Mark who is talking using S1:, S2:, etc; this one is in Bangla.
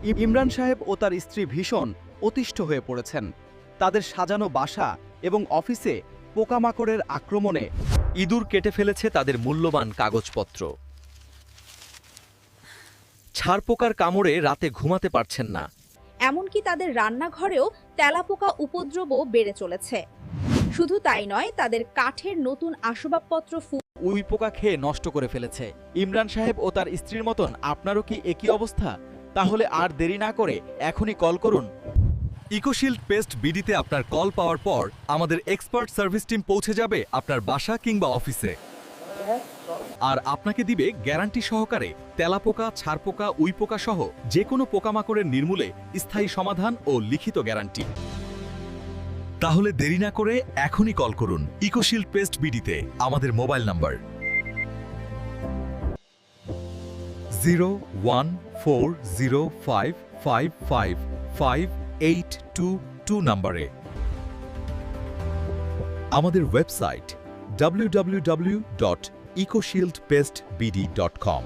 S1: ইমরান সাহেব ও তার স্ত্রী ভীষণ অতিষ্ঠ হয়ে পড়েছেন। তাদের সাজানো বাসা এবং অফিসে পোকামাকড়ের আক্রমণে
S2: ইঁদুর কেটে ফেলেছে তাদের মূল্যবান কাগজপত্র। ছারপোকার কামড়ে রাতে ঘুমাতে পারছেন না।
S3: এমনকি তাদের রান্নাঘরেও তেলাপোকা উপদ্রবও বেড়ে চলেছে। শুধু তাই নয়, তাদের কাঠের নতুন আসবাবপত্র
S1: উই পোকা খেয়ে নষ্ট করে ফেলেছে। ইমরান সাহেব ও তার স্ত্রীর মতন আপনারও কি একই অবস্থা? তাহলে আর দেরি না করে এখনই কল করুন।
S2: ইকোশিল্ড পেস্ট বিডিতে আপনার কল পাওয়ার পর আমাদের এক্সপার্ট সার্ভিস টিম পৌঁছে যাবে আপনার বাসা কিংবা অফিসে, আর আপনাকে দিবে গ্যারান্টি সহকারে তেলাপোকা, ছারপোকা, উইপোকা সহ যে কোনো পোকামাকড়ের নির্মূলে স্থায়ী সমাধান ও লিখিত গ্যারান্টি। তাহলে দেরি না করে এখনই কল করুন ইকোশিল্ড পেস্ট বিডিতে। আমাদের মোবাইল নাম্বার 01405555822 নম্বরে। আমাদের ওয়েবসাইট www.ecoshieldpestbd.com।